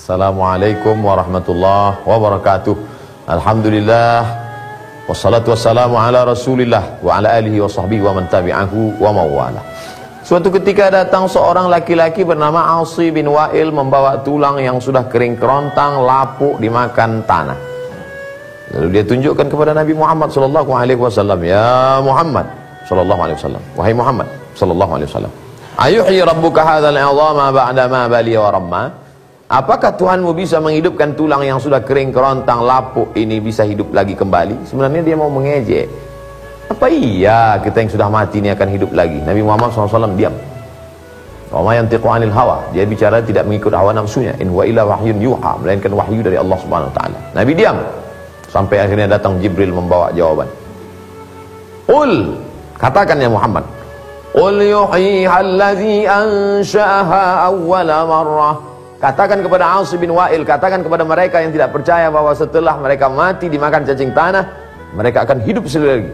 Assalamualaikum warahmatullahi wabarakatuh. Alhamdulillah, wassalatu wassalamu ala rasulillah wa ala alihi wa sahbihi wa man tabi'ahu wa mawala. Suatu ketika datang seorang laki-laki bernama Asi bin Wa'il membawa tulang yang sudah kering kerontang, lapuk, dimakan tanah. Lalu dia tunjukkan kepada Nabi Muhammad sallallahu alaihi wasallam, "Ya Muhammad sallallahu alaihi wasallam, wahai Muhammad sallallahu alaihi wasallam, ayuhyi rabbuka hadzal 'idhama ba'da ma baliya wa ramma?" Apakah Tuhanmu bisa menghidupkan tulang yang sudah kering kerontang, lapuk ini bisa hidup lagi kembali? Sebenarnya dia mau mengejek. Apa iya kita yang sudah mati ini akan hidup lagi? Nabi Muhammad SAW diam. Wa ma yantiqu 'anil hawa, dia bicara tidak mengikut hawa nafsunya. In huwa illa wahyun yuha, melainkan wahyu dari Allah Subhanahu wa taala. Nabi diam sampai akhirnya datang Jibril membawa jawaban. Qul, katakan ya Muhammad, qul yuhyiha allazi ansha'aha awwala marrah. Katakan kepada Asi bin Wa'il, katakan kepada mereka yang tidak percaya bahwa setelah mereka mati dimakan cacing tanah, mereka akan hidup sekali lagi.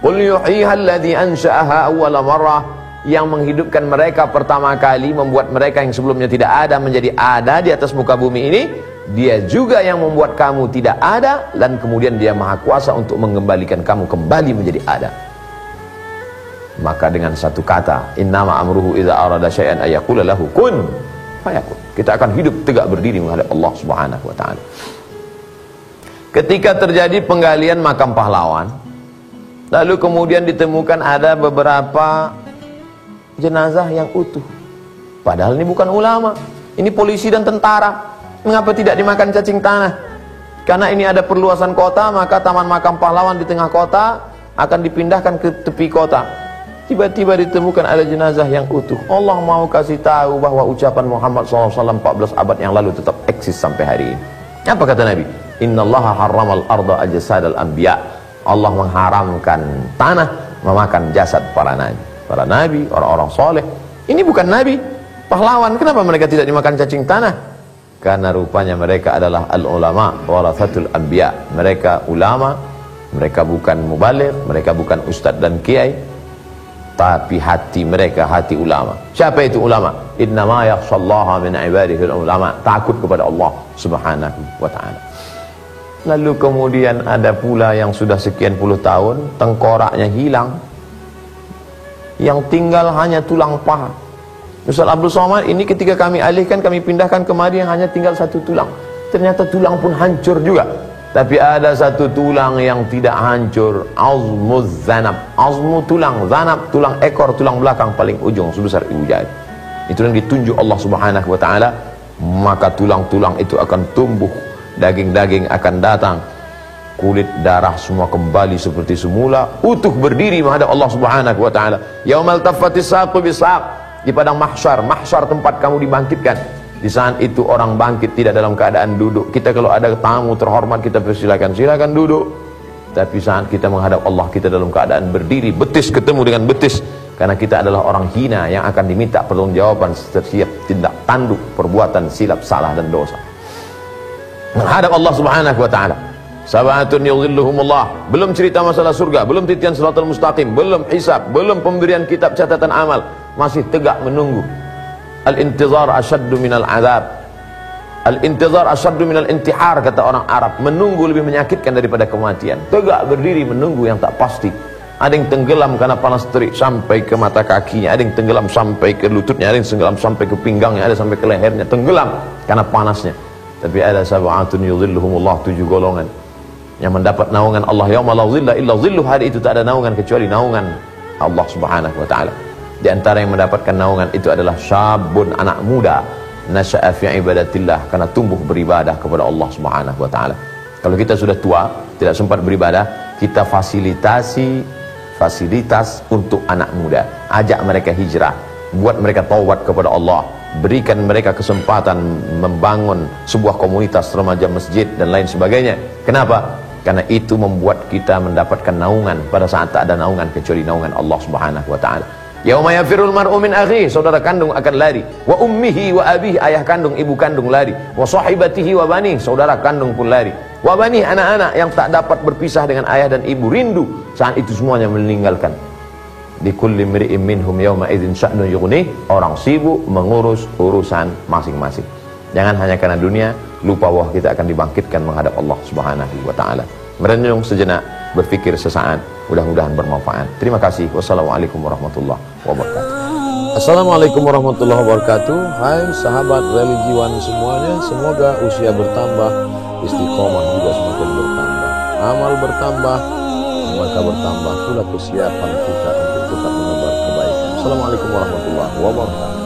Qul yuhyiha allazi ansha'aha awwala marrah, yang menghidupkan mereka pertama kali, membuat mereka yang sebelumnya tidak ada menjadi ada di atas muka bumi ini. Dia juga yang membuat kamu tidak ada, dan kemudian dia maha kuasa untuk mengembalikan kamu kembali menjadi ada. Maka dengan satu kata, innama amruhu idza arada syai'an ayaqula lahu kun fayakun. Kita akan hidup tegak berdiri menghadap Allah Subhanahu wa taala. Ketika terjadi penggalian makam pahlawan, lalu kemudian ditemukan ada beberapa jenazah yang utuh. Padahal ini bukan ulama, ini polisi dan tentara. Mengapa tidak dimakan cacing tanah? Karena ini ada perluasan kota, maka taman makam pahlawan di tengah kota akan dipindahkan ke tepi kota. Tiba-tiba ditemukan ada jenazah yang utuh. Allah mau kasih tahu bahwa ucapan Muhammad SAW 14 abad yang lalu tetap eksis sampai hari ini. Apa kata Nabi? Innallaha harramal arda ajsadal anbiya. Allah mengharamkan tanah memakan jasad para nabi. Para nabi, orang-orang soleh. Ini bukan nabi, pahlawan. Kenapa mereka tidak dimakan cacing tanah? Karena rupanya mereka adalah al-ulama warathatul anbiya. Mereka ulama, mereka bukan mubaligh, mereka bukan ustadz dan kiai, tapi hati mereka hati ulama. Siapa itu ulama? Innama yakhshallaha min ibadihi ulama, takut kepada Allah Subhanahu wa taala. Lalu kemudian ada pula yang sudah sekian puluh tahun tengkoraknya hilang, yang tinggal hanya tulang paha. Ustaz Abdul Somad ini ketika kami alihkan, kami pindahkan kemari yang hanya tinggal satu tulang. Ternyata tulang pun hancur juga. Tapi ada satu tulang yang tidak hancur, azmuz zanab. Azmu tulang, zanab tulang ekor, tulang belakang paling ujung sebesar ibu jari. Itu yang ditunjuk Allah Subhanahu wa taala, maka tulang-tulang itu akan tumbuh, daging-daging akan datang, kulit darah semua kembali seperti semula, utuh berdiri menghadap Allah Subhanahu wa taala. Yaumal taffatis saqu bisaq, di padang mahsyar, mahsyar tempat kamu dibangkitkan. Di saat itu orang bangkit tidak dalam keadaan duduk. Kita kalau ada tamu terhormat kita persilakan, silakan duduk. Tapi saat kita menghadap Allah, kita dalam keadaan berdiri, betis ketemu dengan betis. Karena kita adalah orang hina yang akan diminta pertanggungjawaban setiap tindak tanduk, perbuatan silap, salah dan dosa. Menghadap Allah Subhanahu wa taala. Sabatun yudhilluhumullah. Belum cerita masalah surga, belum titian siratal mustaqim, belum hisab, belum pemberian kitab catatan amal, masih tegak menunggu. Al-intizar asyaddu minal azab. Al-intizar asyaddu minal intihar, kata orang Arab. Menunggu lebih menyakitkan daripada kematian. Tegak berdiri menunggu yang tak pasti. Ada yang tenggelam karena panas terik sampai ke mata kakinya, ada yang tenggelam sampai ke lututnya, ada yang tenggelam sampai ke pinggangnya, ada sampai ke lehernya, tenggelam karena panasnya. Tapi ada sab'atun yudhilluhumullah, 7 golongan yang mendapat naungan Allah. Yauma la dhilla illa dhilluh, hari itu tak ada naungan kecuali naungan Allah Subhanahu wa taala. Di antara yang mendapatkan naungan itu adalah syabun, anak muda, nasya'a fi ibadatillah, karena tumbuh beribadah kepada Allah Subhanahu wa taala. Kalau kita sudah tua, tidak sempat beribadah, kita fasilitas untuk anak muda. Ajak mereka hijrah, buat mereka taubat kepada Allah, berikan mereka kesempatan membangun sebuah komunitas remaja masjid dan lain sebagainya. Kenapa? Karena itu membuat kita mendapatkan naungan pada saat tak ada naungan kecuali naungan Allah Subhanahu wa taala. Yauma yafirul mar'u min akhihi, saudara kandung akan lari. Wa ummihi wa abihi, ayah kandung, ibu kandung lari. Wa sahibatihi wa bani, saudara kandung pun lari. Wa bani, anak-anak yang tak dapat berpisah dengan ayah dan ibu, rindu. Saat itu semuanya meninggalkan. Likulli mri'in minhum yawma idzin sya'nun yughnih, orang sibuk mengurus urusan masing-masing. Jangan hanya karena dunia, lupa bahwa kita akan dibangkitkan menghadap Allah Subhanahu wa taala. Merenung sejenak, berpikir sesaat, mudah-mudahan bermanfaat. Terima kasih. Wassalamualaikum warahmatullahi wabarakatuh. Assalamualaikum warahmatullahi wabarakatuh. Hai sahabat religiwan semuanya, semoga usia bertambah, istiqomah juga semakin bertambah, amal bertambah, maka bertambah pula kesiapan kita untuk tetap menebar kebaikan. Assalamualaikum warahmatullahi wabarakatuh.